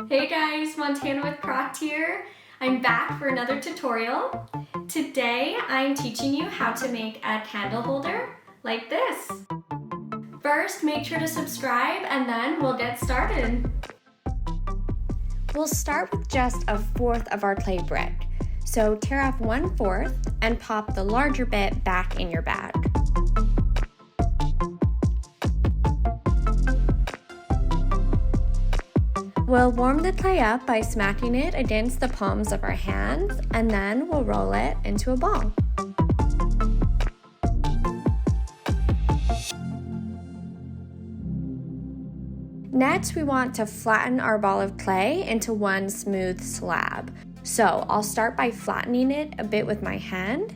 Hey guys, Montana with Crockd here. I'm back for another tutorial. Today I'm teaching you how to make a candle holder like this. First, make sure to subscribe and then we'll get started. We'll start with just 1/4 of our clay brick. So tear off 1/4 and pop the larger bit back in your bag. We'll warm the clay up by smacking it against the palms of our hands, and then we'll roll it into a ball. Next, we want to flatten our ball of clay into one smooth slab. So I'll start by flattening it a bit with my hand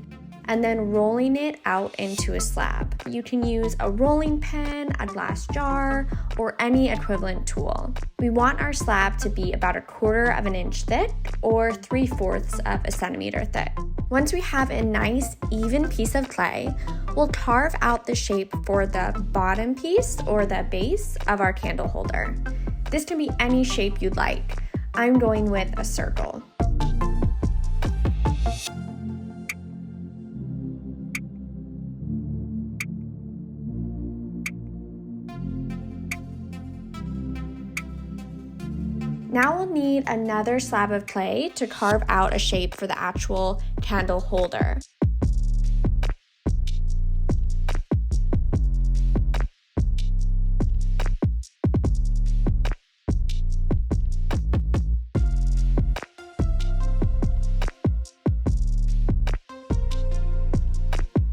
and then rolling it out into a slab. You can use a rolling pin, a glass jar, or any equivalent tool. We want our slab to be about 1/4 of an inch thick or 3/4 of a centimeter thick. Once we have a nice even piece of clay, we'll carve out the shape for the bottom piece or the base of our candle holder. This can be any shape you'd like. I'm going with a circle. Now we'll need another slab of clay to carve out a shape for the actual candle holder.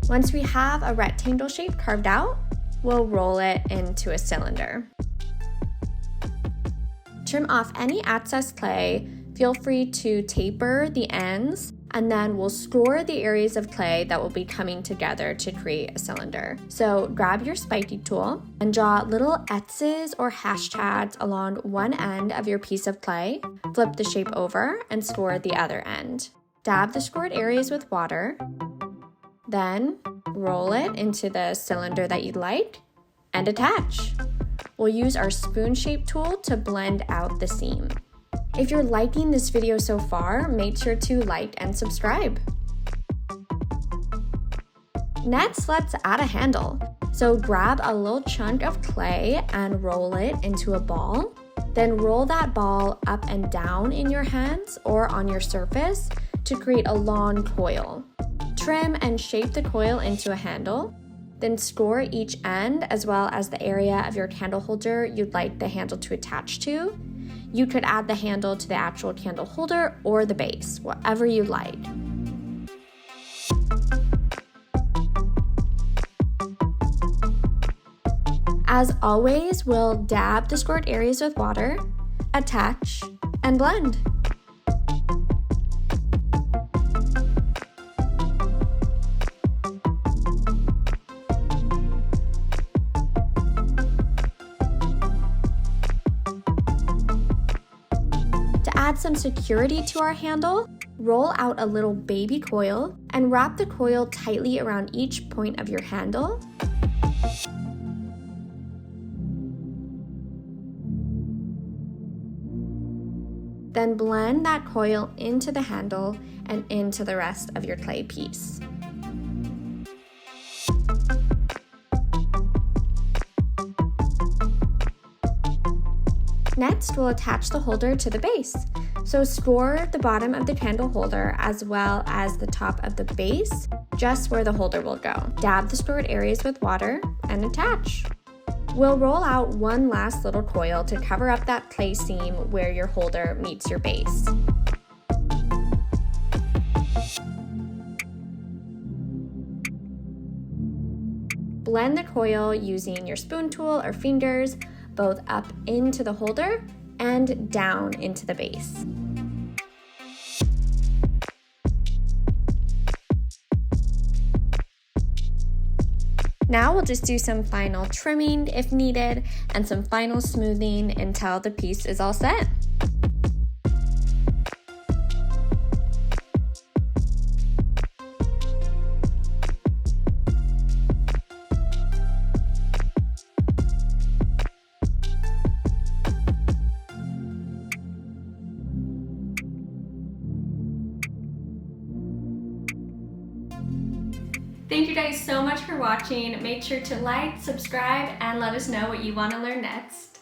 Once we have a rectangle shape carved out, we'll roll it into a cylinder. Trim off any excess clay, feel free to taper the ends, and then we'll score the areas of clay that will be coming together to create a cylinder. So grab your spiky tool and draw little X's or hashtags along one end of your piece of clay, flip the shape over and score the other end. Dab the scored areas with water, then roll it into the cylinder that you'd like and attach. We'll use our spoon-shaped tool to blend out the seam. If you're liking this video so far, make sure to like and subscribe. Next, let's add a handle. So grab a little chunk of clay and roll it into a ball. Then roll that ball up and down in your hands or on your surface to create a long coil. Trim and shape the coil into a handle. Then score each end as well as the area of your candle holder you'd like the handle to attach to. You could add the handle to the actual candle holder or the base, whatever you'd like. As always, we'll dab the scored areas with water, attach, and blend. Add some security to our handle, roll out a little baby coil, and wrap the coil tightly around each point of your handle. Then blend that coil into the handle and into the rest of your clay piece. Next, we'll attach the holder to the base. So score the bottom of the candle holder as well as the top of the base, just where the holder will go. Dab the scored areas with water and attach. We'll roll out one last little coil to cover up that clay seam where your holder meets your base. Blend the coil using your spoon tool or fingers, both up into the holder and down into the base. Now we'll just do some final trimming if needed and some final smoothing until the piece is all set. Thank you guys so much for watching. Make sure to like, subscribe, and let us know what you want to learn next.